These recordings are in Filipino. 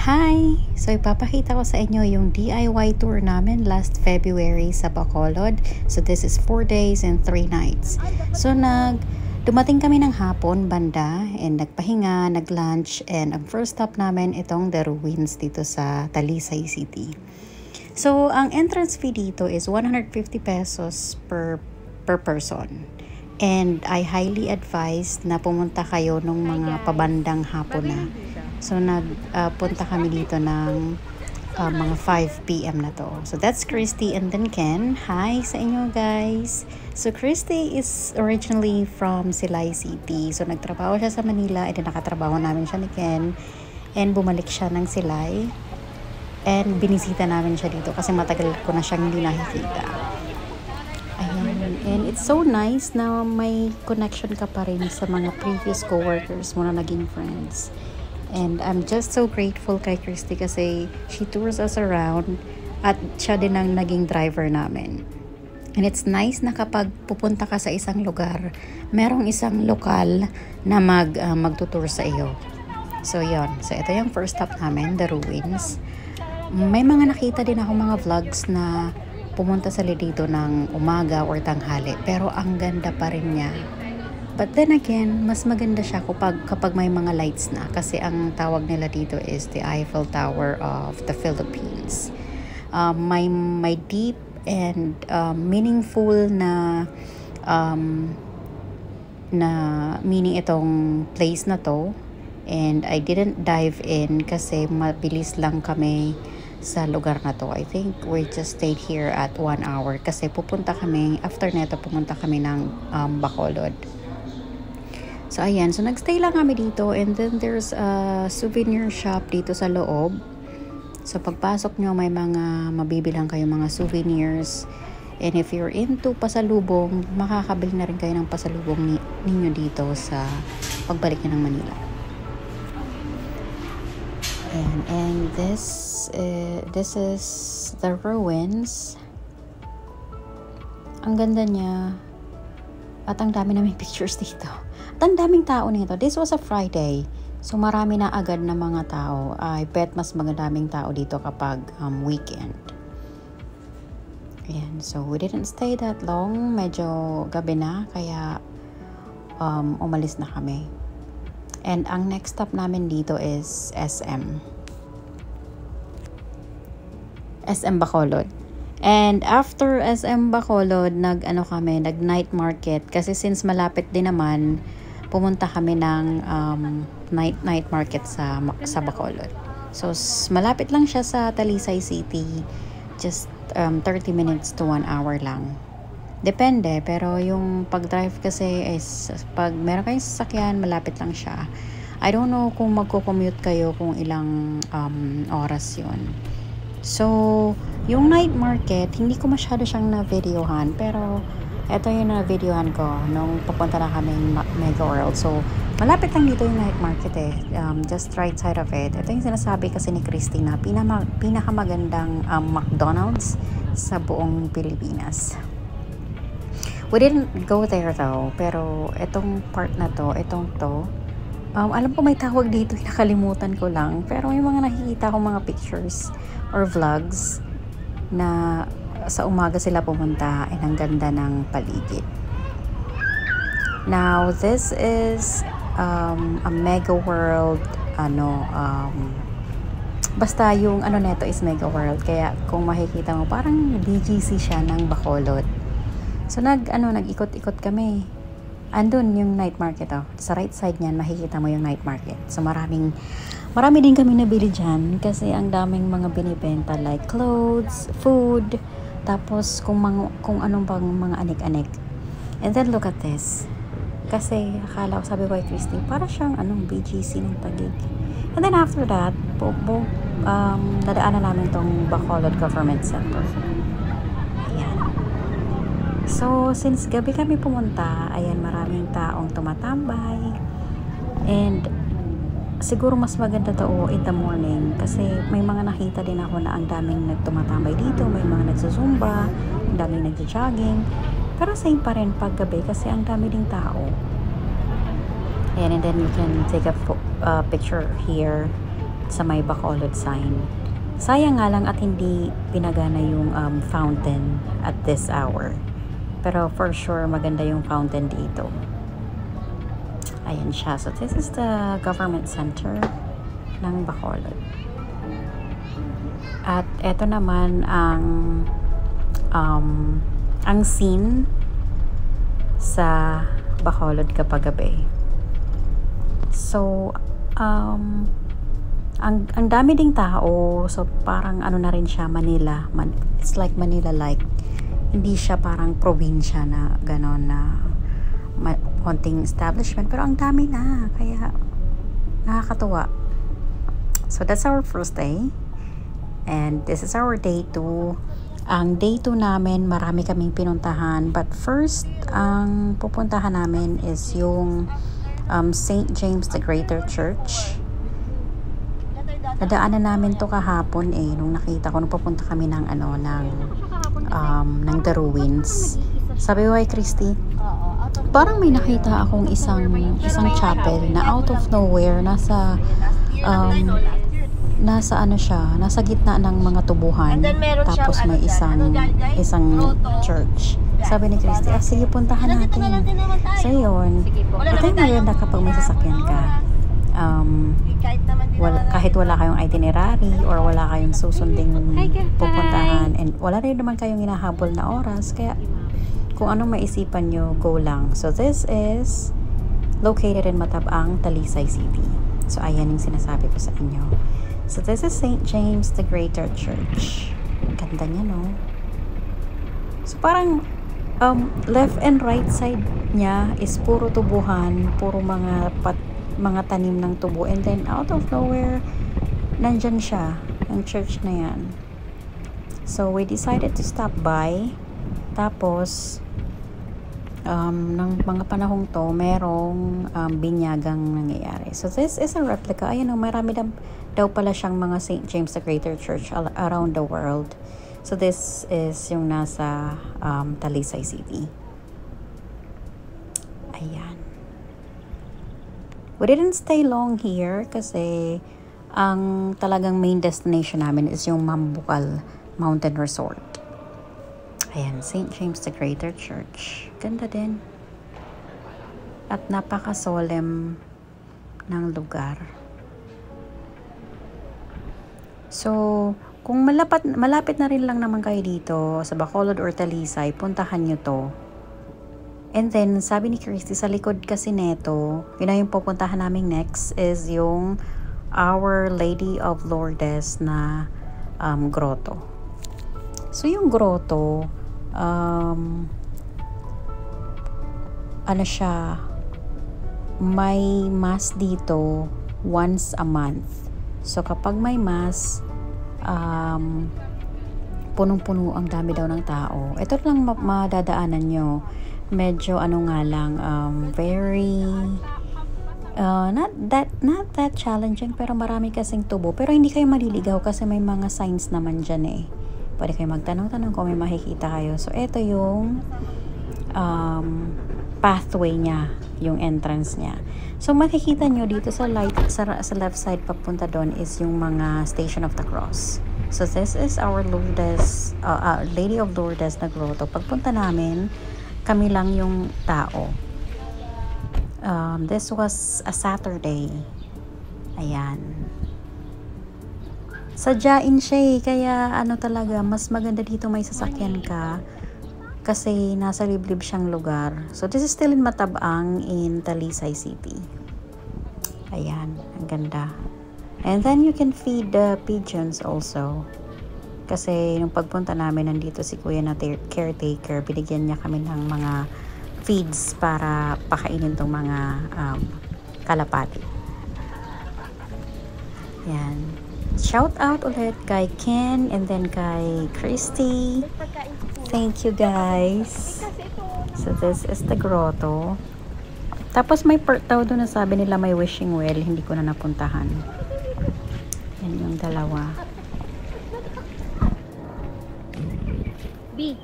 Hi! So ipapakita ko sa inyo yung DIY tour namin last February sa Bacolod. So this is 4 days and 3 nights. So dumating kami ng hapon banda and nagpahinga, nag-lunch, and ang first stop namin itong The Ruins dito sa Talisay City. So ang entrance fee dito is 150 pesos per person. And I highly advise na pumunta kayo nung mga pabandang hapon na. So nagpunta kami dito ng mga 5 p.m. na to. So that's Christy and then Ken. Hi sa inyo guys. So Christy is originally from Silay City. So nagtrabaho siya sa Manila and then nakatrabaho namin siya ni Ken. And bumalik siya ng Silay. And binisita namin siya dito kasi matagal ko na siyang hindi nakikita. Ayan. And it's so nice na may connection ka pa rin sa mga previous co-workers mo na naging friends. And I'm just so grateful kay Christy kasi she tours us around at siya din ang naging driver namin. And it's nice na kapag pupunta ka sa isang lugar, merong isang lokal na magtutour sa iyo. So yon. So ito yung first stop namin, The Ruins. May mga nakita din ako mga vlogs na pumunta sila dito ng umaga or tanghali. Pero ang ganda pa rin niya. But then again, mas maganda siya kapag may mga lights na. Kasi ang tawag nila dito is the Eiffel Tower of the Philippines. May deep and meaningful na meaning itong place na to. And I didn't dive in kasi mabilis lang kami sa lugar na to. I think we just stayed here at 1 hour kasi after neto pumunta kami ng Bacolod. So ayan, so nagstay lang kami dito and then there's a souvenir shop dito sa loob. So pagpasok nyo may mga mabibilang kayo mga souvenirs. And if you're into pasalubong, makakabili na rin kayo ng pasalubong ninyo dito sa pagbalik nyo ng Manila. And this is The Ruins. Ang ganda niya. At ang dami naming pictures dito. At ang daming tao nito. This was a Friday. So marami na agad na mga tao. I bet mas magadaming tao dito kapag weekend. Ayan. So we didn't stay that long. Medyo gabi na. Kaya umalis na kami. And ang next stop namin dito is SM Bacolod. And after SM Bacolod, nag night market kasi since malapit din naman, pumunta kami ng night market sa Bacolod. So malapit lang siya sa Talisay City, just 30 minutes to 1 hour lang. Depende, pero yung pag-drive kasi is pag meron kayong sasakyan, malapit lang siya. I don't know kung magko-commute kayo kung ilang oras yun. So, yung night market, hindi ko masyado siyang na-videohan, pero ito yung na-videohan ko nung papunta na kami Mega World. So, malapit lang dito yung night market just right side of it. Ito yung sinasabi kasi ni Christy na pinakamagandang McDonald's sa buong Pilipinas. We didn't go there though, pero itong part na to, alam ko may tawag dito, nakalimutan ko lang. Pero may mga nakikita ko mga pictures or vlogs na sa umaga sila pumunta and ang ganda ng paligid. Now, this is a Mega World, basta yung neto is Mega World. Kaya kung makikita mo, parang BGC siya ng Bacolod. So nag-ikot-ikot kami. Andun yung night market sa right side niyan makikita mo yung night market. So marami din kami nabili diyan kasi ang daming mga binibenta like clothes, food, tapos kung anong pang mga anik-anik. And then look at this. Kasi akala ko, sabi ko kay Christy, para siyang BGC ng Taguig. And then after that, nadaanan namin tong Bacolod Government Center. So, since gabi kami pumunta, ayan, maraming taong tumatambay. And siguro mas maganda to in the morning kasi may mga nakita din ako na ang daming nagtumatambay dito, may mga nagsusumba, ang daming nagjo-jogging. Pero same pa rin pag gabi kasi ang dami ding tao. Ayan, and then you can take a picture here sa may Bacolod sign. Sayang nga lang at hindi pinagana yung fountain at this hour. Pero for sure, maganda yung fountain dito. Ayan siya. So this is the government center ng Bacolod. At eto naman ang scene sa Bacolod kapag gabi. So, ang dami ding tao. So, parang ano na rin siya, Manila. It's like Manila-like. Hindi siya parang probinsya na gano'n na konting establishment. Pero ang dami na. Kaya, nakakatuwa. So, that's our first day. And this is our day 2. Ang day 2 namin, marami kaming pinuntahan. But first, ang pupuntahan namin is yung St. James the Greater Church. Nadaanan namin to kahapon nung nakita ko, nung pupunta kami ng the ruins. Sabi ko kay Christy, parang may nakita akong isang chapel na out of nowhere, nasa nasa gitna ng mga tubuhan, tapos may isang church. Sabi ni Christy, sige, puntahan natin. So yun, ito yung maganda kapag may sasakyan ka. Kahit wala kayong itinerary or wala kayong susunding pupuntahan, and wala rin naman kayong hinahabol na oras, kaya kung anong maisipan nyo, go lang. So this is located in Matabang, Talisay City. So ayan yung sinasabi ko sa inyo. So this is St. James the Greater Church. Ganda niya, no? So parang left and right side niya is puro tubuhan, puro mga tanim ng tubo, and then out of nowhere nandyan siya, ang church na yan. So we decided to stop by. Tapos ng mga panahong to, merong binyagang nangyayari. So this is a replica. Ayan, marami daw pala siyang mga St. James the Greater Church around the world. So this is yung nasa Talisay City. Ayan. We didn't stay long here kasi ang talagang main destination namin is yung Mambukal Mountain Resort. Ayan, St. James the Greater Church. Ganda din. At napaka-solemn ng lugar. So, kung malapit na rin lang naman kayo dito sa Bacolod or Talisay, puntahan nyo to. And then, sabi ni Christy, sa likod kasi neto, yun na yung pupuntahan namin next is yung Our Lady of Lourdes na grotto. So, yung grotto, ano siya, may mass dito once a month. So, kapag may mass, punong-puno, ang dami daw ng tao. Ito lang madadaanan nyo. Medyo nga lang, very not that challenging, pero marami kasing tubo. Pero hindi kayo maliligaw kasi may mga signs naman dyan Pwede kayo magtanong-tanong kung may makikita kayo. So, ito yung pathway niya, yung entrance niya. So, makikita nyo dito sa left side papunta doon is yung mga Station of the Cross. So, this is our Lourdes, Lady of Lourdes na grotto. Pagpunta namin, kami lang yung tao. This was a Saturday. Ayan. Sadyain siya kaya talaga, mas maganda dito may sasakyan ka kasi nasa liblib siyang lugar. So this is still in Matabang in Talisay City. Ayan, ang ganda. And then you can feed the pigeons also. Kasi nung pagpunta namin, nandito si kuya na caretaker, binigyan niya kami ng mga feeds para pakainin tong mga kalapati. Yan. Shout out ulit kay Ken and then kay Christy. Thank you guys. So this is the grotto. Tapos may part daw doon na sabi nila may wishing well. Hindi ko na napuntahan. Yan yung dalawa. B.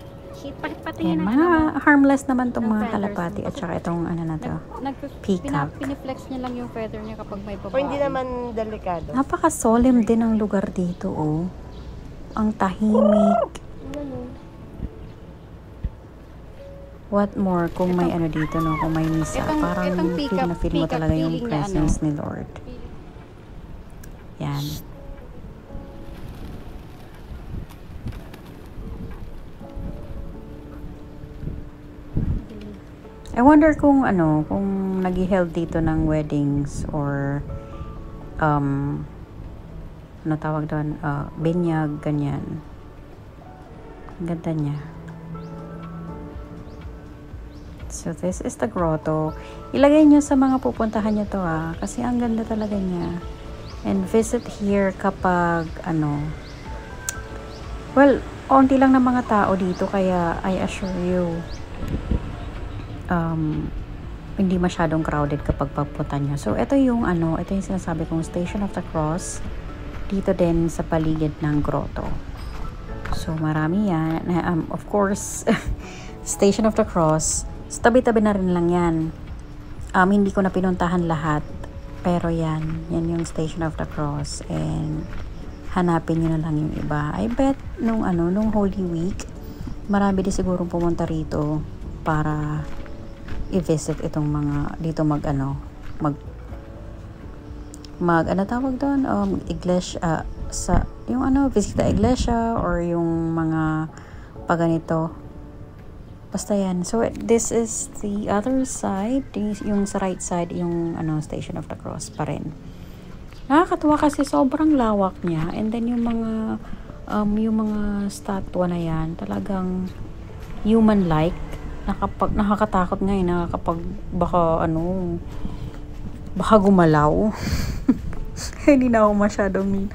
Ayan, mga harmless naman tong mga kalapati at saka itong ano na to, peacock. Piniflex niya lang yung feather niya kapag may babae. O hindi naman delikado. Napaka-solemn din ang lugar dito, oh. Ang tahimik. What more kung may ano dito, no? Kung may misa. Parang feel na feel mo talaga yung presence ni Lord. Yan. I wonder kung ano, kung nag-held dito ng weddings or ano tawag doon, binyag, ganyan. Ang ganda niya. So this is the grotto. Ilagay niyo sa mga pupuntahan niyo to kasi ang ganda talaga niya. And visit here kapag ano, well, onti lang ng mga tao dito kaya I assure you hindi masyadong crowded kapag papunta nyo. So, ito yung ano, ito yung sinasabi kong Station of the Cross. Dito din sa paligid ng grotto. So, marami yan. Of course, Station of the Cross. So, tabi-tabi na rin lang yan. Hindi ko na pinuntahan lahat. Pero yan yung Station of the Cross. And, hanapin nyo na lang yung iba. I bet, nung Holy Week, marami din siguro pumunta rito para i-visit itong mga dito mag ano tawag doon iglesia sa yung visit the iglesia or yung mga paganito basta yan. So this is the other side, yung sa right side yung Station of the Cross pa rin. Nakakatuwa kasi sobrang lawak niya, and then yung mga statwa na yan talagang human like. Nakakatakot nga nakakapag baka gumalaw. Hindi na ako masyadong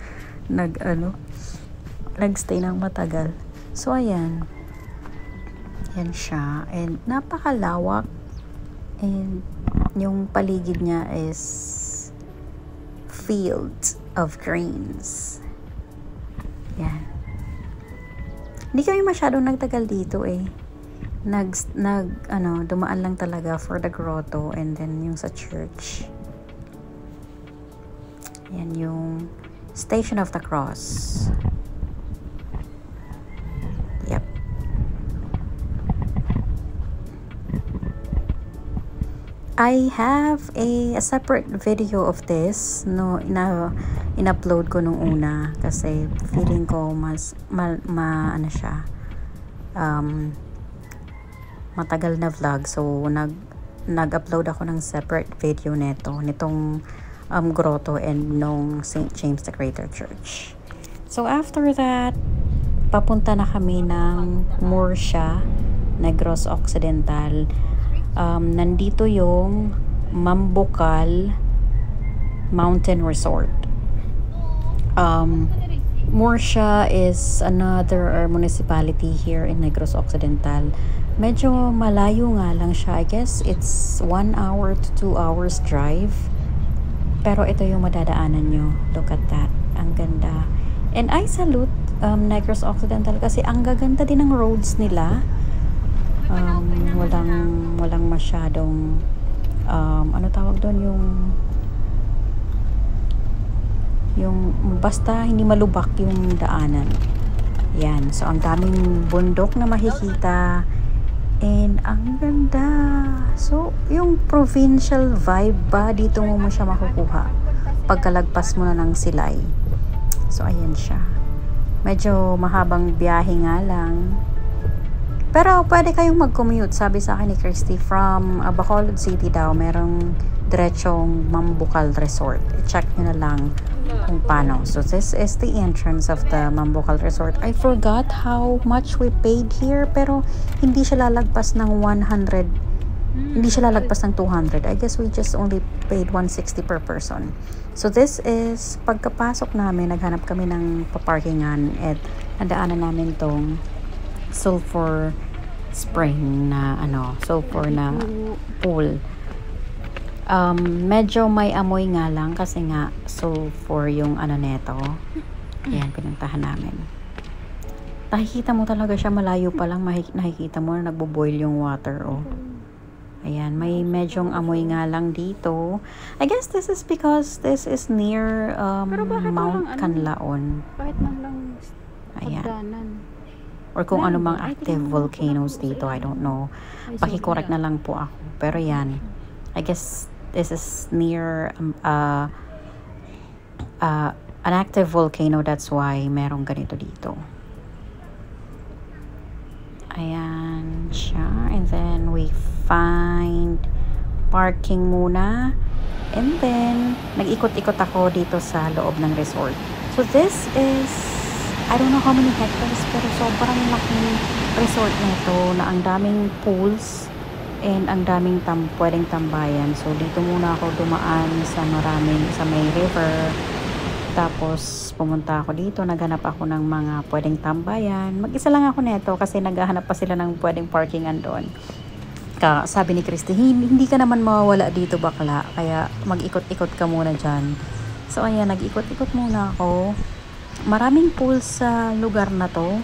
nagstay ng matagal. So ayan. Yan siya, and napakalawak, and yung paligid niya is field of greens. Yan. Hindi kami masyadong nagtagal dito dumaan lang talaga for the grotto and then yung sa church. Yan yung Station of the Cross. Yep. I have a separate video of this in-upload ko nung una kasi feeling ko mas siya matagal na vlog, so nag-upload ako ng separate video nitong grotto and nung St. James the Greater Church. So after that, papunta na kami ng Murcia, Negros Occidental. Nandito yung Mambucal Mountain Resort. Murcia is another municipality here in Negros Occidental. Medyo malayo nga lang siya. I guess it's 1 hour to 2 hours drive. Pero ito yung madadaanan nyo. Look at that. Ang ganda. And I salute Negros Occidental kasi ang gaganda din ng roads nila. Walang masyadong tawag doon, yung basta hindi malubak yung daanan. Yan. So ang daming bundok na makikita. And ang ganda. So, yung provincial vibe ba, dito mo siya makukuha pagkalagpas mo na ng Silay. So, ayan siya. Medyo mahabang biyahe nga lang. Pero, pwede kayong mag-commute. Sabi sa akin ni Christy, from Bacolod City daw, merong diretsong Mambucal Resort. I-check nyo na lang kung paano. So, this is the entrance of the Mambucal Resort. I forgot how much we paid here, pero hindi siya lalagpas ng 100. Hindi siya lalagpas ng 200. I guess we just only paid 160 per person. So, this is, pagkapasok namin, naghanap kami ng paparkingan at nadaanan namin tong sulfur spring na sulfur na pool. Medyo may amoy nga lang kasi nga sulfur yung neto. Ayan, pinuntahan namin. Nakikita mo talaga siya malayo pa lang, nakikita mo na nagbo-boil yung water, oh. Ayan, may medyong amoy nga lang dito. I guess this is because this is near Mount Canlaon. Bakit man lang Ayan. hagdanan? Or kung ano mang active volcanoes dito, I don't know. Pakicorrect na lang po ako. Pero yan, I guess this is near an active volcano, that's why merong ganito dito. Ayan siya. And then we find parking muna. And then nag-ikot-ikot ako dito sa loob ng resort. So this is, I don't know how many hectares, pero sobrang laking resort na ito na ang daming pools and ang daming pwedeng tambayan. So dito muna ako dumaan sa may river. Tapos pumunta ako dito, naghanap ako ng mga pwedeng tambayan. Mag-isa lang ako neto kasi naghahanap pa sila ng pwedeng parkingan doon. Sabi ni Christy, hindi ka naman mawawala dito bakla, kaya mag-ikot-ikot ka muna dyan. So ayan, nag-ikot-ikot muna ako. Maraming pools sa lugar na to.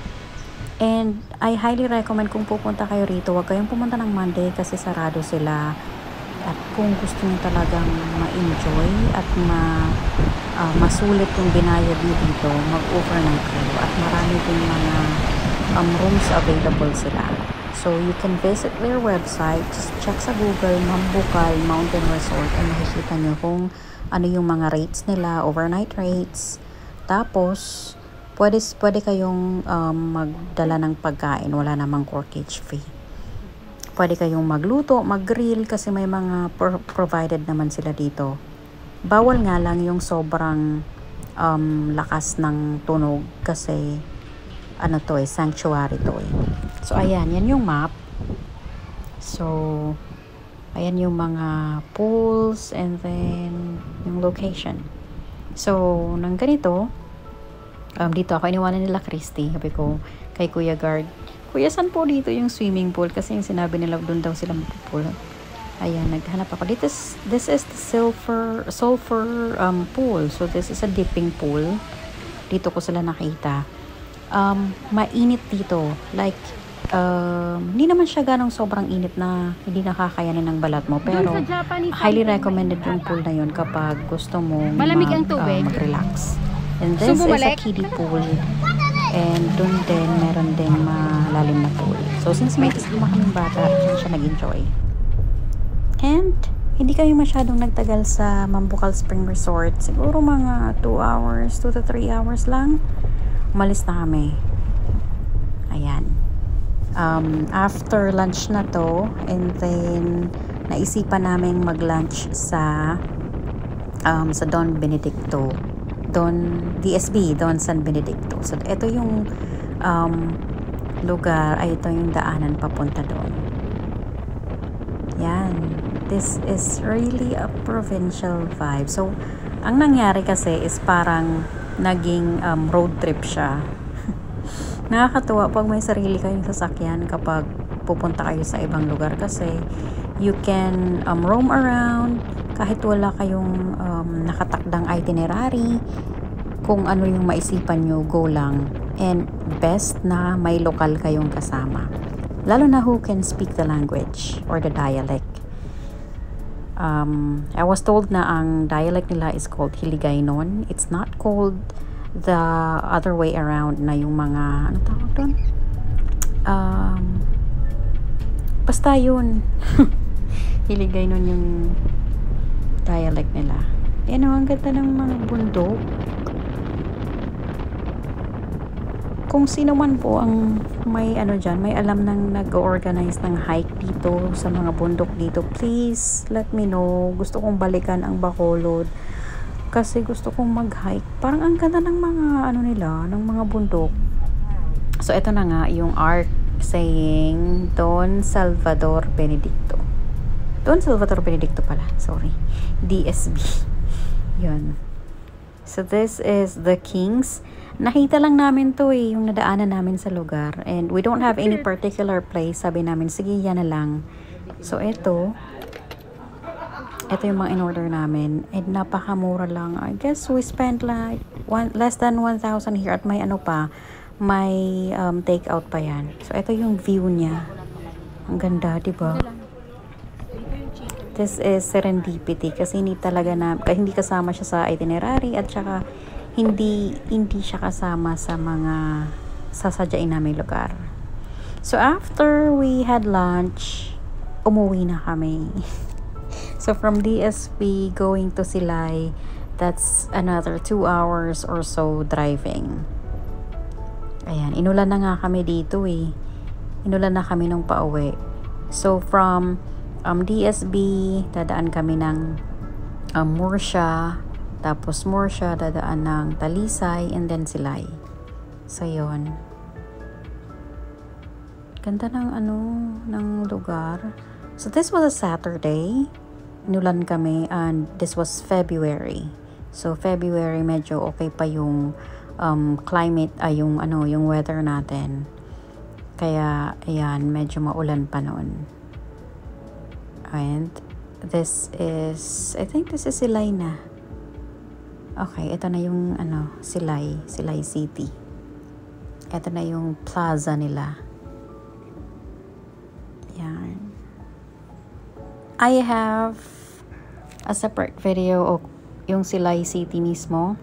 And I highly recommend kung pupunta kayo rito, huwag kayong pumunta ng Monday kasi sarado sila. At kung gusto niyo talagang ma-enjoy at masulit yung binayad niyo dito, mag-overnight kayo. At marami din mga rooms available sila. So you can visit their website, just check sa Google, Mambucal Mountain Resort, and makikita niyo kung ano yung mga rates nila, overnight rates. Tapos pwede kayong magdala ng pagkain, wala namang corkage fee. Pwede kayong magluto, mag-grill kasi may mga provided naman sila dito. Bawal nga lang yung sobrang lakas ng tunog kasi ano to sanctuary to So ayan, yan yung map. So ayan yung mga pools and then yung location. So nang ganito, dito ako iniwanan nila Christy. Sabi ko kay Kuya Guard, Kuya, saan po dito yung swimming pool? Kasi yung sinabi nila doon daw sila magpo-pool. Ayan, naghanap ako. This is the sulfur pool. So this is a dipping pool. Dito ko sila nakita. Mainit dito. Like, hindi naman siya ganong sobrang init na hindi nakakayanin ng balat mo. Pero highly recommended yung pool na yun kapag gusto mo mag-relax. And this is a kiddie pool. And dun din, meron din malalim na pool. So, since may kasama kaming bata, dyan siya nag-enjoy. And, hindi kami masyadong nagtagal sa Mambucal Spring Resort. Siguro mga 2 to 3 hours lang. Umalis na kami. Ayan. After lunch na to, and then, naisipan namin mag-lunch sa Don Benedicto. DSB, Don San Benedicto. So, ito yung lugar, ito yung daanan papunta doon. Yan. This is really a provincial vibe. So, ang nangyari kasi is parang naging road trip siya. Nakakatuwa pag may sarili kayong sasakyan kapag pupunta kayo sa ibang lugar kasi you can roam around kahit wala kayong nakatakdang itinerary. Kung ano yung maisipan nyo, go lang. And best na may lokal kayong kasama. Lalo na who can speak the language or the dialect. I was told na ang dialect nila is called Hiligaynon. It's not called the other way around na yung mga, ano tawag doon? Basta yun. Hiligaynon yung dialect nila. Yan o, ang ganda ng mga bundok. Kung sino man po ang may dyan, may alam nang nag-organize ng hike dito sa mga bundok dito, please let me know. Gusto kong balikan ang Bacolod kasi gusto kong mag-hike. Parang ang ganda ng mga ng mga bundok. So ito na nga yung arc saying Don Salvador Benedicto. Don Salvador Benedicto pala, sorry. DSB. Yun. So this is the Kings. Nakita lang namin to yung nadaanan namin sa lugar. And we don't have any particular place. Sabi namin, sige, yan na lang. So, ito yung mga in-order namin. And napakamura lang. I guess we spent like less than 1,000 here. At may may take-out pa yan. So, ito yung view niya. Ang ganda, di ba? This is serendipity kasi hindi talaga hindi kasama siya sa itinerary at saka hindi siya kasama sa mga sasadyain naming lugar. So, after we had lunch, umuwi na kami. So, from DSP going to Silay, that's another 2 hours or so driving. Ayan, inulan na nga kami dito eh. Inulan na kami nung pauwi. So, from DSB, dadaan kami ng Murcia. Tapos Murcia, dadaan ng Talisay, and then Silay. So, yun. Ganda ng ng lugar. So, this was a Saturday. Inulan kami, and this was February. So, February, medyo okay pa yung climate, yung weather natin. Kaya, ayan, medyo maulan pa noon. And, this is, I think this is Silay na. Okay, ito na yung, Silay City. Ito na yung plaza nila. Yan. I have a separate video o yung Silay City mismo.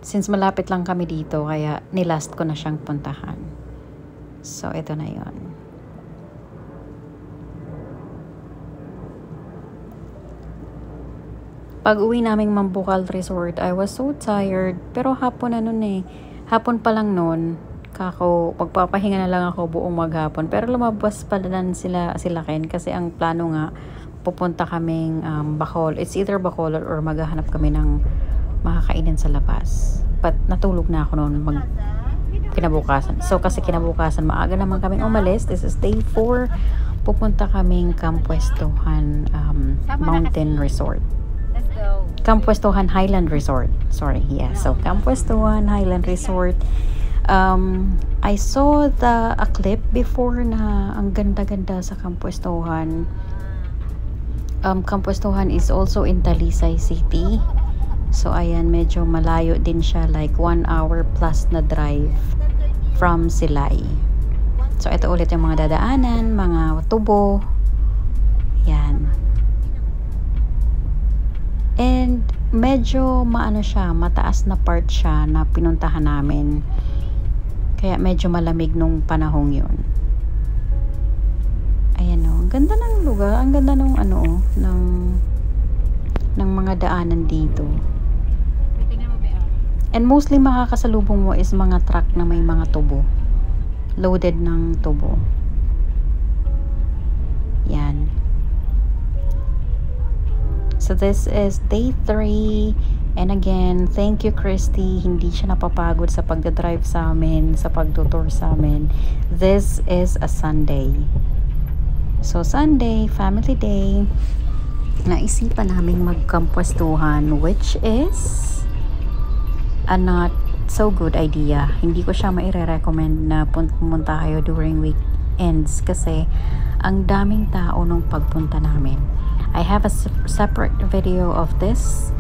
Since malapit lang kami dito, kaya nilast ko na siyang puntahan. So, ito na yon. Pag uwi naming Mambukal Resort, I was so tired. Pero hapon na nun eh. Hapon pa lang nun. Pagpapahinga na lang ako buong maghapon. Pero lumabas pala lang sila Ken kasi ang plano nga, pupunta kaming Bacolod. It's either Bacolod or maghahanap kami ng makakainan sa labas. But natulog na ako noon kinabukasan. So kasi kinabukasan maaga naman kaming umalis. This is day 4. Pupunta kaming Campuestuhan Mountain Resort. Let's go. Campuestuhan Highland Resort. Sorry, yeah. So Campuestuhan Highland Resort. I saw a clip before na ang ganda-ganda sa Campuestuhan. Campuestuhan is also in Talisay City. So, ayan, medyo malayo din siya. Like, 1 hour plus na drive from Silay. So, ito ulit yung mga dadaanan, mga tubo. Yan. And, medyo mataas na part siya na pinuntahan namin. Kaya, medyo malamig nung panahong yun. Ayan o. Ang ganda ng lugar. Ang ganda nung ng mga daanan dito. And mostly makakasalubong mo is mga truck na may mga tubo. Loaded ng tubo. Yan. So this is day 3. And again, thank you Christy. Hindi siya napapagod sa pagdadrive sa amin, sa pagtutour sa amin. This is a Sunday. So Sunday, family day. Naisipan naming magkampuestuhan, which is a not so good idea. Hindi ko siya maire-recommend na pumunta kayo during weekends kasi ang daming tao nung pagpunta namin. I have a separate video of this.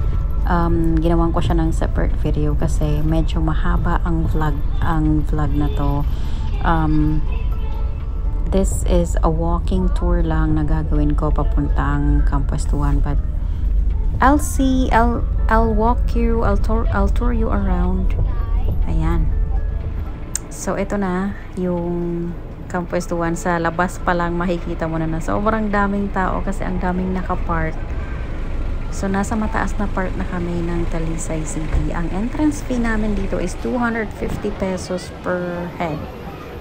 Ginawan ko siya ng separate video kasi medyo mahaba ang vlog na to. This is a walking tour lang na gagawin ko papuntang Campuestuhan, but I'll walk you, I'll tour you around. Ayan. So, ito na yung Campuestuhan. Sa labas pa lang makikita mo na sobrang daming tao kasi ang daming nakapark. So, nasa mataas na part na kami ng Talisay City. Ang entrance fee namin dito is 250 pesos per head.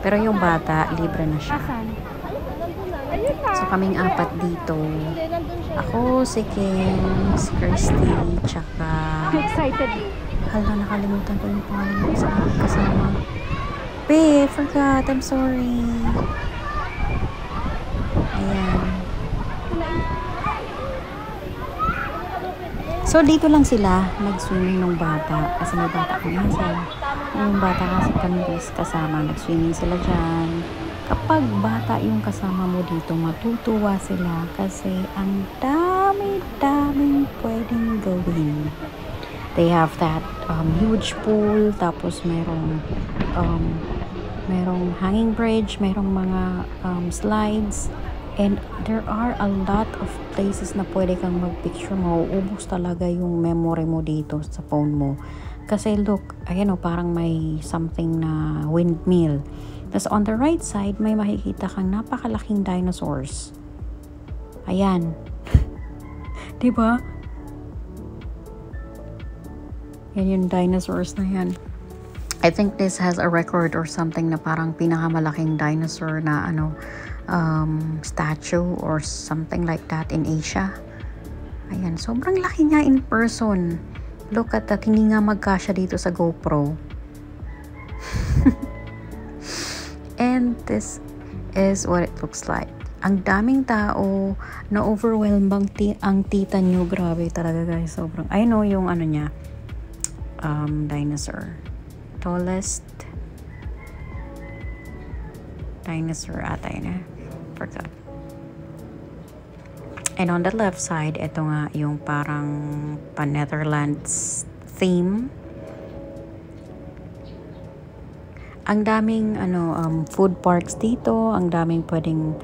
Pero yung bata, libre na siya. So, kaming 4 dito. Ako, si Ken, si Christy, tsaka... Excited. Hala, nakalimutan ko yung pangalan sa kasama. Babe, forgot. I'm sorry. Ayan. So, dito lang sila nag-swimming ng bata. Kasi may bata kami isa. Yung bata kasi kami kasama. Nag-swimming sila dyan. Kapag bata yung kasama mo dito, matutuwa sila kasi ang dami-daming pwedeng gawin. They have that huge pool, tapos merong hanging bridge, merong mga slides, and there are a lot of places na pwede kang magpicture. Mauubos talaga yung memory mo dito sa phone mo. Kasi look, ayan parang may something na windmill. Tapos on the right side, may makikita kang napakalaking dinosaurs. Ayan. Diba? Yan yung dinosaurs na yan. I think this has a record or something na parang pinakamalaking dinosaur na statue or something like that in Asia. Ayan, sobrang laki niya in person. Look at that, hindi nga magkasya dito sa GoPro. And this is what it looks like. Ang daming tao, na-overwhelm ang tita nyo. Grabe talaga guys, sobrang. I know yung niya, dinosaur. Tallest dinosaur ata yun. Forgot. And on the left side, ito nga yung parang pa-Netherlands theme. Ang daming food parks dito, ang daming pwedeng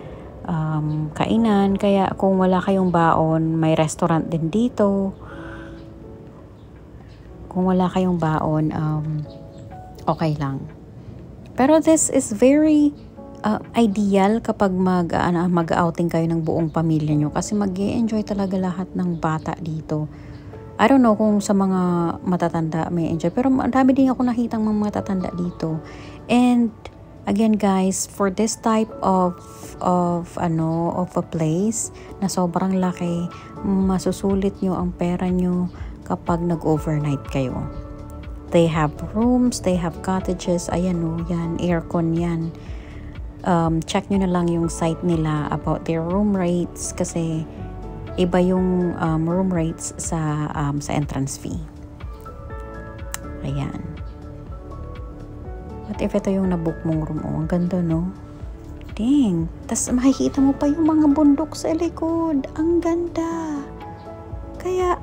kainan. Kaya kung wala kayong baon, may restaurant din dito. Kung wala kayong baon, okay lang. Pero this is very ideal kapag mag-outing kayo ng buong pamilya nyo kasi mag-e-enjoy talaga lahat ng bata dito. I don't know kung sa mga matatanda may enjoy, pero marami din ako nakitang mga matatanda dito. And again guys, for this type of a place na sobrang laki, masusulit nyo ang pera nyo kapag nag-overnight kayo. They have rooms, they have cottages. Ayan yan, aircon yan. Check nyo na lang yung site nila about their room rates kasi iba yung room rates sa entrance fee. Ayan. What if ito yung nabook mong room? Ang ganda, no? Dang. Tas makikita mo pa yung mga bundok sa likod. Ang ganda. Kaya,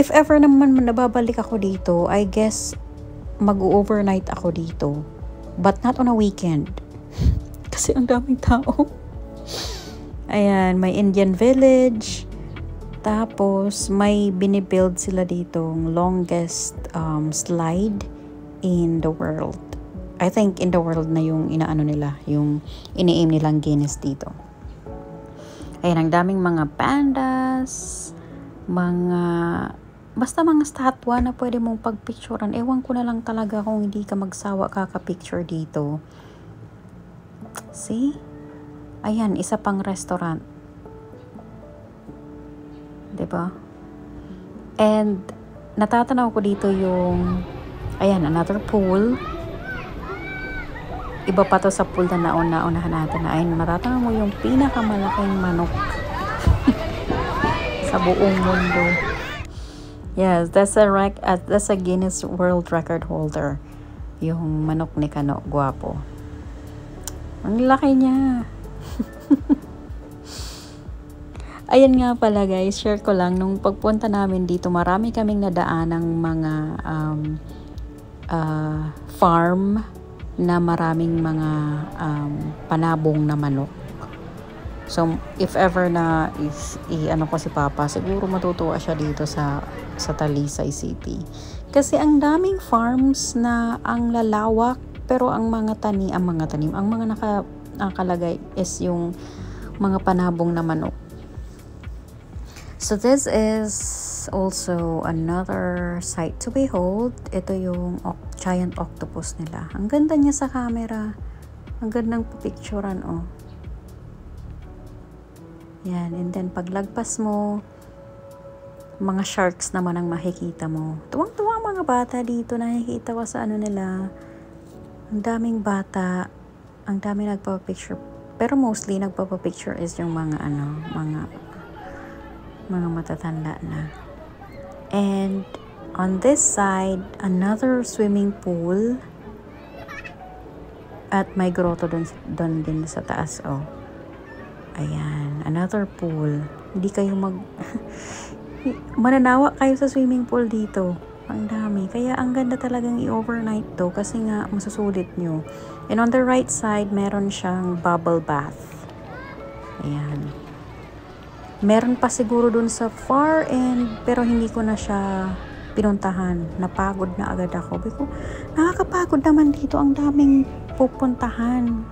if ever naman nababalik ako dito, I guess mag-overnight ako dito. But not on a weekend. Kasi ang daming tao. Ayan, may Indian village. Tapos, may binibuild sila ditong longest slide in the world. I think in the world na yung inaano nila, yung ini-aim nilang Guinness dito. Ayan, ang daming mga pandas, basta mga statwa na pwede mong pagpicturean. Ewan ko na lang talaga kung hindi ka magsawa kaka-picture dito. See? Ayan, isa pang restaurant. Diba? And natatanaw ko dito yung another pool. Iba pa to sa pool na nauna-unahan natin na ayun, matatanaw mo yung pinakamalaking manok sa buong mundo. Yes, that's a Guinness World Record holder. Yung manok ni Kano, guwapo. Ang laki niya. Ayan nga pala guys, share ko lang, nung pagpunta namin dito, marami kaming nadaan ng mga farm na maraming mga panabong na manok. So, if ever na ko si Papa, siguro matutuwa siya dito sa Talisay City. Kasi ang daming farms na ang lalawak, pero ang mga nakalagay is yung mga panabong na manok. So this is also another sight to behold. Ito yung giant octopus nila. Ang ganda niya sa camera. Ang gandang picturean, oh. Yan, and then paglagpas mo, mga sharks naman ang makikita mo. Tuwang-tuwang mga bata dito, nakikita ko sa nila. Ang daming bata, ang daming nagpapapicture. Pero mostly nagpapapicture is yung mga matatanda na. And on this side, another swimming pool. At may grotto doon din sa taas, oh. Ayan, another pool. Hindi mananawa kayo sa swimming pool dito. Ang dami. Kaya ang ganda talagang i-overnight to kasi nga masusulit nyo. And on the right side, meron siyang bubble bath. Ayan. Meron pa siguro dun sa far end, pero hindi ko na siya pinuntahan. Napagod na agad ako. Biko, nakakapagod naman dito. Ang daming pupuntahan.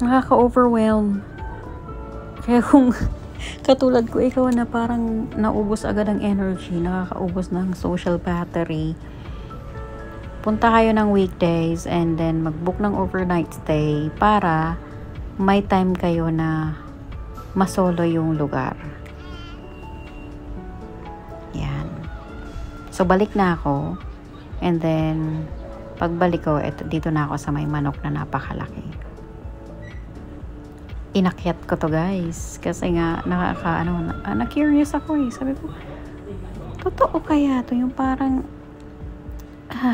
Nakaka-overwhelm. Kaya kung katulad ko, ikaw na parang naubos agad ang energy, nakakaubos ng social battery, punta kayo ng weekdays and then mag-book ng overnight stay para may time kayo na masolo yung lugar. Yan. So, balik na ako. And then, pagbalik ko, dito na ako sa may manok na napakalaki. Inakyat ko to, guys. Kasi nga, na-curious ako eh. Sabi ko, totoo kaya to? Yung parang,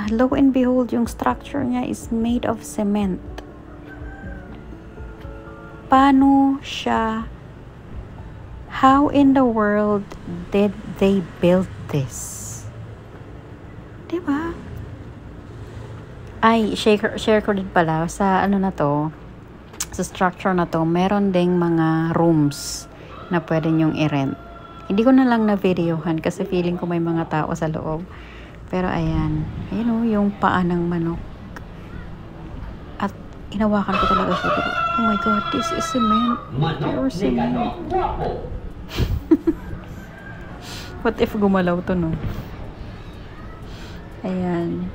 lo and behold, yung structure niya is made of cement. Paano siya, how in the world did they build this? Diba? Ay, share ko din pala sa na to, sa structure na to, meron ding mga rooms na pwede nyong i-rent. Hindi ko na lang na-videohan kasi feeling ko may mga tao sa loob. Pero ayan, yung paa ng manok. At inawakan ko talaga siya. Oh my God, this is cement. Pure cement. What if gumalaw to, no? Ayan.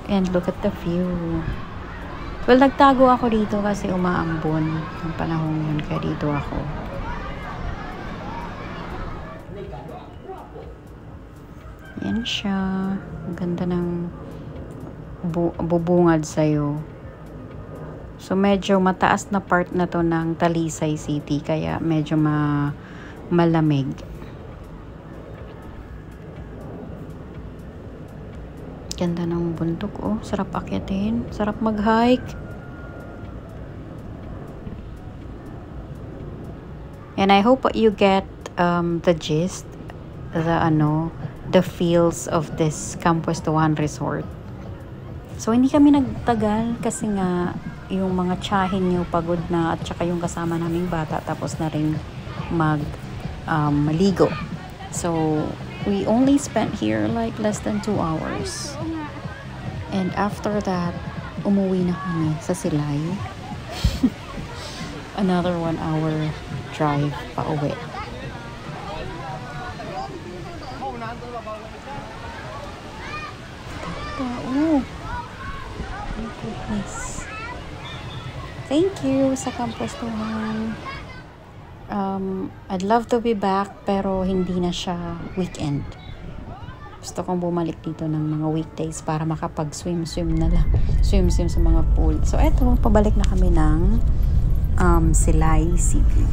And look at the view. Well, nagtago ako dito kasi umaambon ng panahon yun, kaya dito ako. Yan siya. Ang ganda ng bubungad sa'yo. So, medyo mataas na part na to ng Talisay City, kaya medyo malamig. Ganda ng bundok, oh. Sarap akyatin. Sarap mag-hike. And I hope you get the gist, the feels of this Camp Puestohan Resort. So, hindi kami nagtagal kasi nga yung mga tiyahin nyo pagod na at saka yung kasama naming bata tapos na rin maligo. So, we only spent here like less than 2 hours. And after that, umuwi na kami sa Silay. Another 1 hour drive pa uwi. Oh, my goodness. Thank you sa Camp Puestohan. I'd love to be back pero hindi na siya weekend. Gusto kong bumalik dito ng mga weekdays para makapag-swim na lang. Swim sa mga pool. So, eto, pabalik na kami ng Silay City.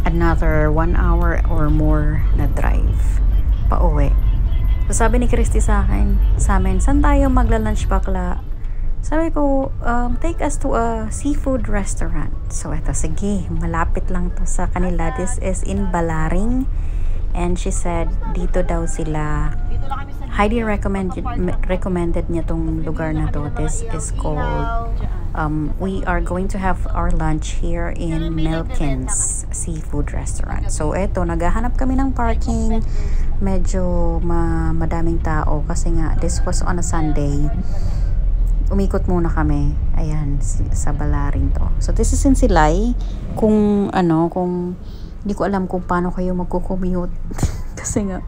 Another 1 hour or more na drive pa uwi. So, sabi ni Christy sa amin, saan tayo magla-lunch bakla? Sabi ko, take us to a seafood restaurant. So, eto, sige, malapit lang to sa kanila. This is in Balaring. And she said, dito daw sila. Heidi recommended niya tong lugar na to. This is called, we are going to have our lunch here in Melkin's Seafood Restaurant. So, eto, naghahanap kami ng parking. Medyo madaming tao kasi nga, this was on a Sunday. Umikot muna kami. Ayan, sa Balaring to. So, this is in Silay. Kung hindi ko alam kung paano kayo magko-commute. Kasi nga.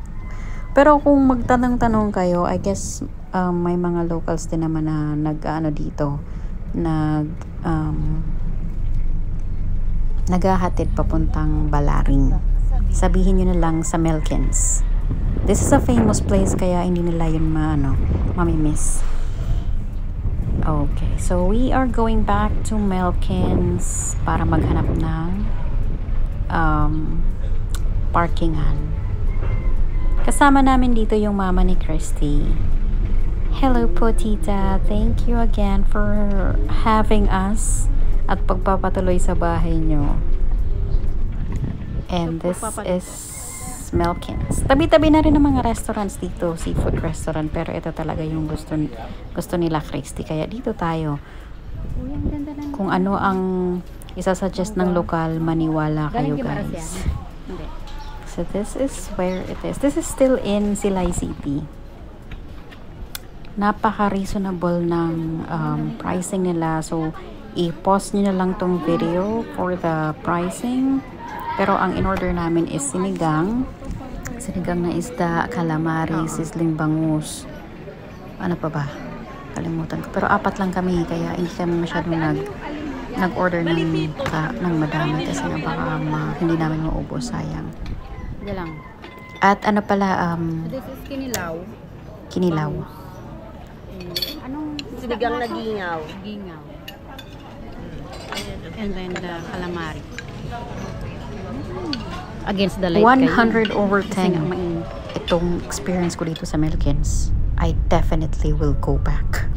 Pero kung magtanong-tanong kayo, I guess, may mga locals din naman na dito. Naghahatid papuntang Balaring. Sabihin nyo na lang sa Melkin's. This is a famous place, kaya hindi nila yun mamimiss. Okay, so we are going back to Melkin's para maghanap ng parkingan. Kasama namin dito yung mama ni Christy. Hello po, tita. Thank you again for having us at pagpapatuloy sa bahay nyo. And this is Melkins. Tabi-tabi na rin ng mga restaurants dito, seafood restaurant, pero ito talaga yung gusto nila Christy, kaya dito tayo. Kung ano ang isasuggest ng lokal, maniwala kayo guys. So this is where it is. This is still in Silay City. Napaka-reasonable ng pricing nila. So, i-pause nyo na lang tong video for the pricing. Pero ang in-order namin is sinigang. Sinigang na isda, calamari, sizzling bangus. Ano pa ba? Kalimutan ko. Pero 4 lang kami, kaya hindi kami masyadong nag-order ng madami kasi nga baka hindi namin maubos, sayang. Hindi lang. At ano pala, This is kinilaw. kinilaw. Anong Sinigang na gingaw. gingaw? And then the calamari. Against the light 100 over Kasi nga 10 mainit. itong experience ko dito sa Melkins. I definitely will go back.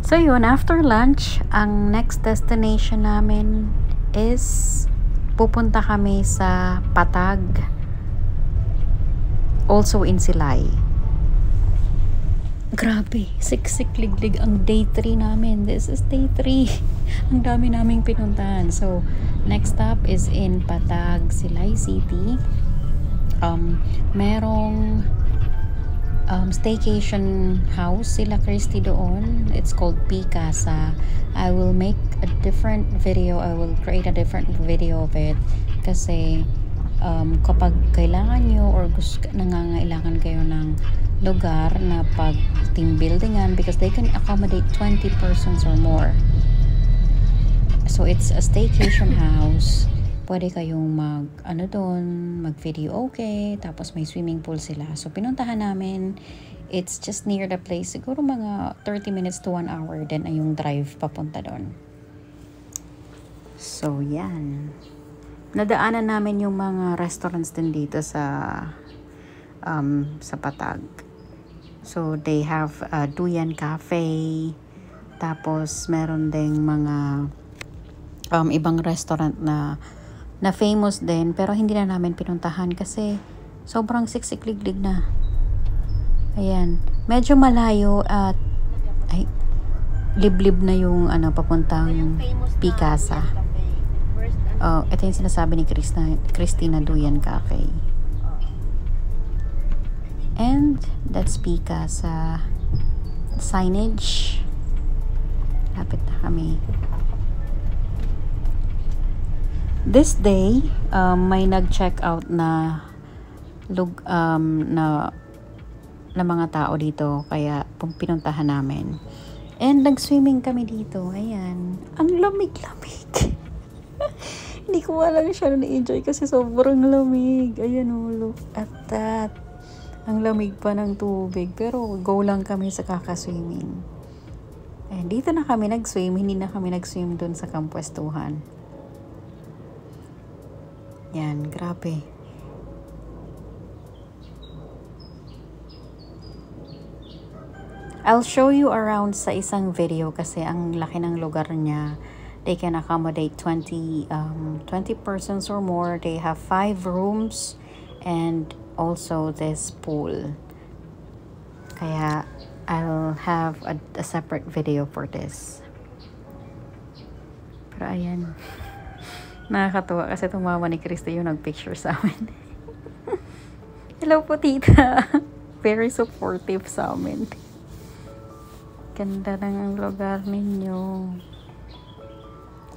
So yun, after lunch, ang next destination namin is pupunta kami sa Patag, also in Silay. Grabe, siksik liglig ang day 3 namin. This is day 3. Ang dami naming pinuntahan. So, next stop is in Patag, Silay City. Merong staycation house sila Christy doon. It's called Picasa. I will make a different video. I will create a different video of it. Kasi kapag kailangan nyo or nangangailangan kayo ng lugar na pag team buildingan, because they can accommodate 20 persons or more. So it's a staycation house. Pwede kayong mag video okay, tapos may swimming pool sila. So pinuntahan namin, it's just near the place, siguro mga 30 minutes to 1 hour din ay yung drive papunta doon. So yan, nadaanan namin yung mga restaurants din dito sa Patag. So they have Duyan Cafe, tapos meron ding mga ibang restaurant na famous din, pero hindi na namin pinuntahan kasi sobrang siksik-liglig na. Ayan, medyo malayo at liblib na yung papuntang Picasa. Ito yung sinasabi ni Christina Duyan Cafe. And that's Picasa signage. Lapit na kami. This day, may nag-check out na mga tao dito, kaya pinuntahan namin. And nag-swimming kami dito. Ayan. Ang lamig-lamig. Hindi ko lang siya na-enjoy kasi sobrang lamig. Ayan o, look at that. Ang lamig pa ng tubig. Pero go lang kami sa kakaswimming. And dito na kami nag-swim. Hindi na kami nag-swim dun sa kampwestuhan. Yan, grabe. I'll show you around sa isang video kasi ang laki ng lugar niya. They can accommodate 20 persons or more. They have 5 rooms and also this pool. Kaya I'll have a separate video for this. Pero ayan. Nakakatuwa kasi tumawa ni Christy yung nag-picture sa amin. Hello po, tita. Very supportive sa amin. Ganda ng lugar ninyo.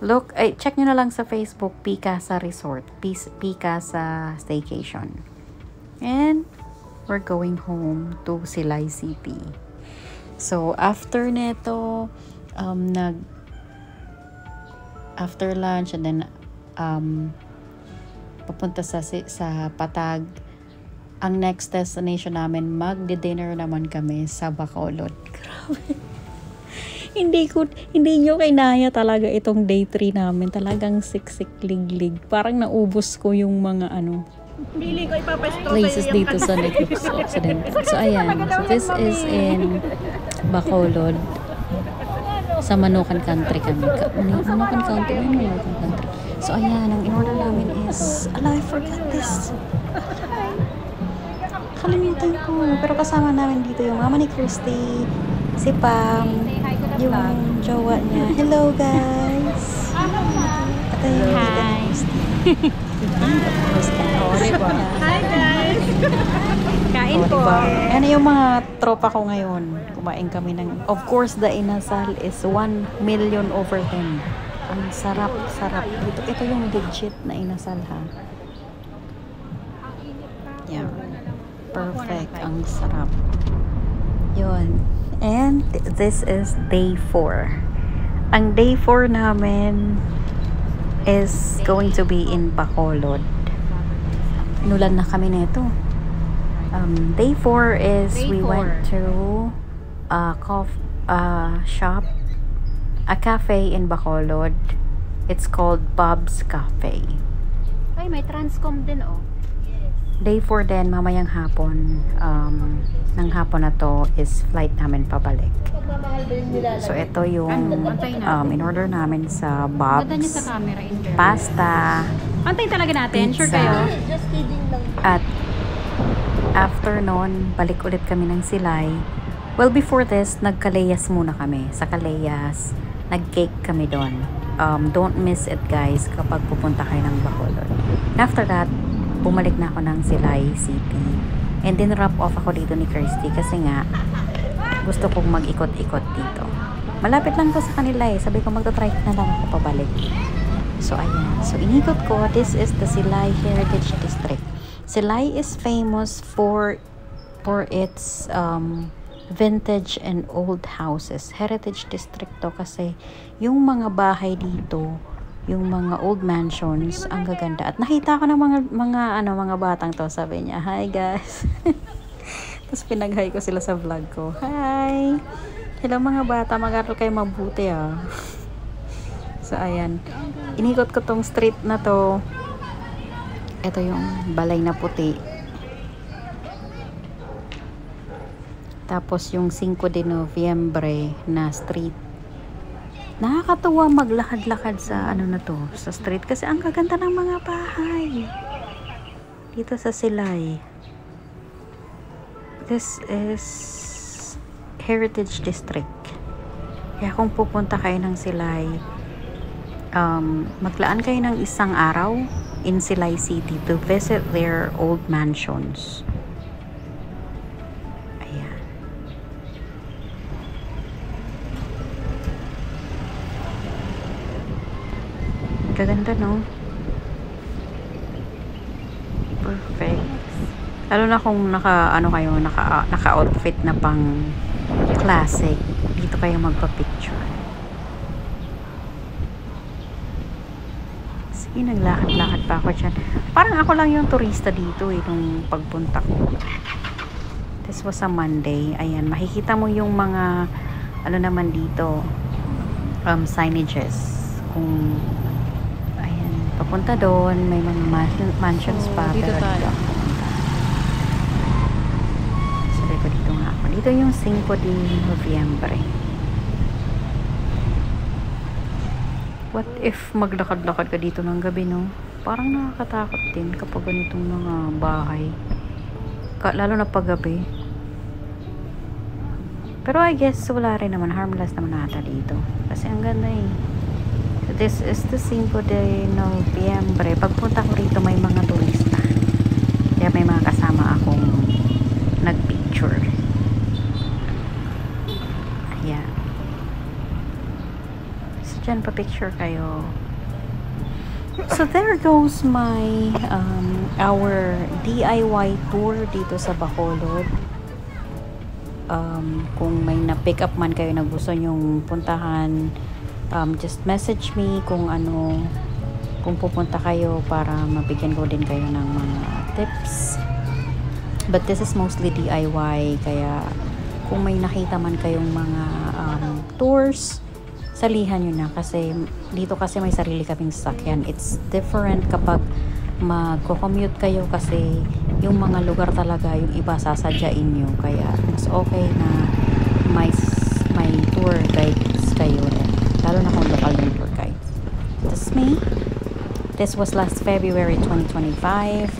Look, check nyo na lang sa Facebook, Picasa Resort. Picasa Staycation. And we're going home to Silay City. So, after neto, after lunch and then papunta sa Patag, ang next destination namin, magdi-dinner naman kami sa Bacolod. Grabe. Hindi nyo kinaya talaga itong day 3 namin. Talagang siksik-liglig. Parang naubos ko yung mga places dito sa Negros Occidental. So ayan, so this is in Bacolod. Sa Manukan Country kami. Manukan Country. Manukan Country. So, ayan. Ang in-order namin is... Ala, I forgot this. Kalimutan ko. Pero kasama namin dito yung mama ni Christy, si Pam, yung jowa niya. Hello, guys! At ayun, dito ni Christy. Hi guys! Kain po. Diba? Ano yung mga tropa ko ngayon? Kumain kami ng... Of course, the inasal is 1 million over 10. Ang sarap. Ito yung legit na inasal, ha? Yeah. Perfect. Ang sarap. Yun. And this is day 4. Ang day 4 namin is going to be in Bacolod. Inulan na kami nito. Day 4 is we went to a cafe in Bacolod. It's called Bob's Cafe. Ay, may Transcom din oh. Day 4 din, mamayang hapon. Ng hapon na to is flight namin pabalik. So, ito yung in-order namin sa Bob's. Ganda niya sa camera in there. Pasta. Antayin talaga natin. Pizza. Sure kayo? At after nun, balik ulit kami ng Silay. Well, before this, nag-Caleyas muna kami. Sa Caleyas, nag-cake kami doon. Don't miss it, guys, kapag pupunta kayo ng Bacolod. After that, bumalik na ako ng Silay City. And then wrap off ako dito ni Kirsty kasi nga gusto kong mag-ikot-ikot dito. Malapit lang to sa kanila eh. Sabi ko magta-try na lang ako pabalik. So ayan. So inikot ko. This is the Silay Heritage District. Silay is famous for its vintage and old houses. Heritage District to kasi yung mga bahay dito, yung mga old mansions, ang gaganda. At nakita ko ng mga batang to, sabi niya, "Hi guys." Tapos pinag-hi ko sila sa vlog ko. "Hi. Hello mga bata, mag-aral kayo mabuti ah." So ayan. Inikot ko tong street na to. Ito yung balay na puti. Tapos yung 5 de Noviembre na street. Nakakatuwa maglakad-lakad sa na to, sa street kasi ang gaganda ng mga bahay. Dito sa Silay. This is Heritage District. Kaya kung pupunta kayo ng Silay, maglaan kayo ng isang araw in Silay City to visit their old mansions. Gaganda, no? Perfect. Lalo na kung naka-outfit na pang classic. Dito kayo magpa-picture. Sige, naglakad-lakad pa ako dyan. Parang ako lang yung turista dito nung pagpunta ko. This was a Monday. Ayan, makikita mo yung mga naman dito, signages. Kung papunta doon, may mga mansions pa. Dito pero tayo. Sabi ko dito nga ako. Dito yung 5 de Noviembre. What if maglakad-lakad ka dito ng gabi, no? Parang nakakatakot din kapag ganitong mga bahay. Lalo na paggabi. Pero I guess wala rin naman. Harmless naman nata dito. Kasi ang ganda eh. This is the 5 de Noviembre. Pagpunta ko rito may mga turista. Kaya may mga kasama akong nagpicture. Ayan. So dyan pa picture kayo. So there goes my our DIY tour dito sa Bacolod. Kung may na-pick up man kayo na gusto nyong puntahan, just message me kung pupunta kayo para mabigyan ko din kayo ng mga tips. But this is mostly DIY, kaya kung may nakita man kayong mga tours, salihan nyo na kasi dito kasi may sarili kaming sasakyan. It's different kapag magko-commute kayo kasi yung mga lugar talaga yung iba sasadyain nyo, kaya mas okay na may tour guides kayo kayo rin. Lalo na kung local yung tour guide. That's me. This was last February 2025.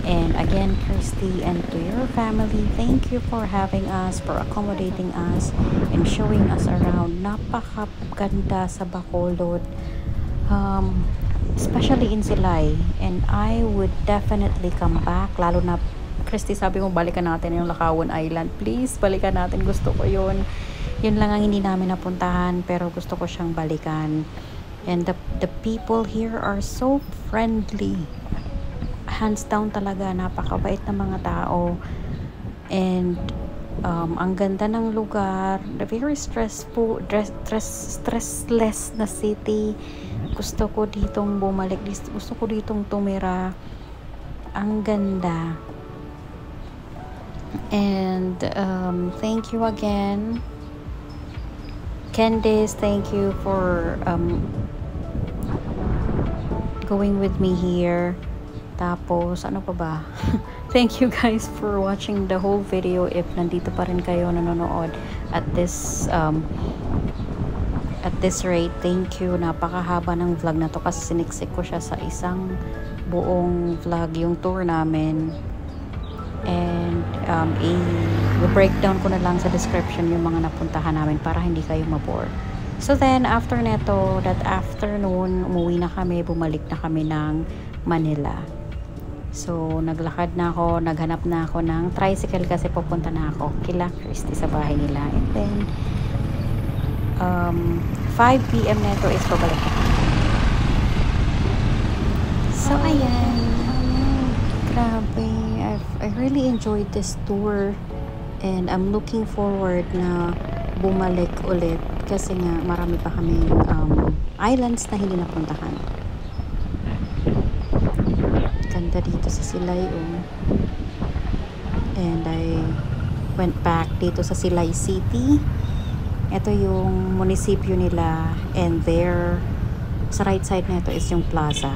And again, Christy, and to your family, thank you for having us, for accommodating us, and showing us around. Napakaganda sa Bacolod. Especially in Silay, and I would definitely come back, lalo na Christy, sabi mo balikan natin yung Lakawan Island, please balikan natin, gusto ko yun lang ang hindi namin napuntahan, pero gusto ko siyang balikan. And the people here are so friendly, hands down talaga, napakabait na mga tao, and ang ganda ng lugar, very stressless na city. Gusto ko ditong bumalik, gusto ko ditong tumira. Ang ganda. And thank you again, Candice, thank you for going with me here. Tapos ano pa ba? Thank you guys for watching the whole video. If nandito pa rin kayo nanonood at this rate, thank you. Napakahaba ng vlog na to kasi siniksik ko siya sa isang buong vlog, yung tour namin. And i-breakdown ko na lang sa description yung mga napuntahan namin para hindi kayo mabore. So then, after neto, that afternoon, umuwi na kami, bumalik na kami ng Manila. So, naglakad na ako, naghanap na ako ng tricycle kasi pupunta na ako kila Christy sa bahay nila. And then, 5 p.m. neto is pabalik na. So, ayan. Grabe. I really enjoyed this tour. And I'm looking forward na bumalik ulit. Kasi nga, marami pa kaming islands na hindi napuntahan. Ganda dito sa Silay, oh. And I went back dito sa Silay City. Ito yung munisipyo nila, and there sa right side na ito is yung plaza.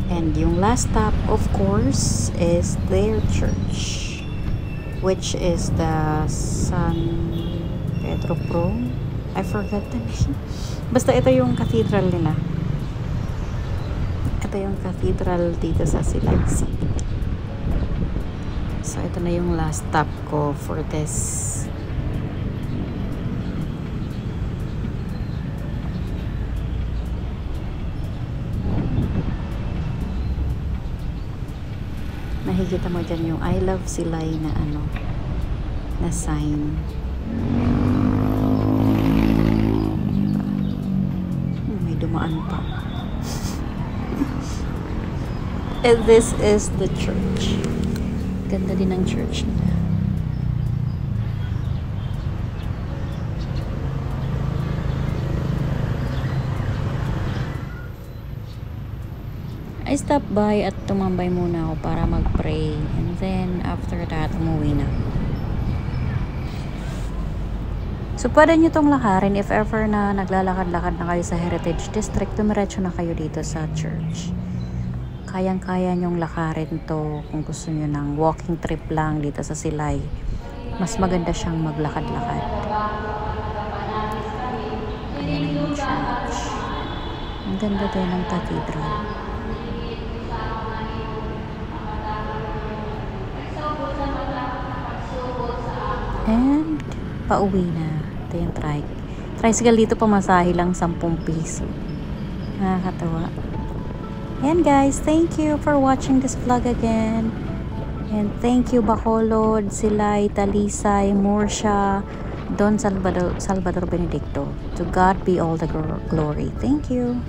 And yung last stop, of course, is their church, which is the San Pedro Pro. I forgot the name. Basta ito yung cathedral nila. Ito yung cathedral dito sa Silay City. So, ito na yung last stop ko for this. Nakikita mo dyan yung I love Silay na ano, na sign. May dumaan pa. And this is the church. Ganda din ang church nila. I stopped by at tumambay muna ako para mag-pray. And then, after that, umuwi na. So, pwede nyo itong lakarin if ever na naglalakad-lakad na kayo sa Heritage District, tumiretso na kayo dito sa church. Kayang-kaya nyong lakarin to kung gusto nyo ng walking trip lang dito sa Silay. Mas maganda siyang maglakad-lakad. Ayan yung church. Ang ganda din ng cathedral. And pauwi na. Ito yung tricycle dito, pamasahe lang 10 piso. Nakakatawa. And guys, thank you for watching this vlog again. And thank you Bacolod, Silay, Talisay, Murcia, Don Salvador Benedicto. To God be all the glory. Thank you.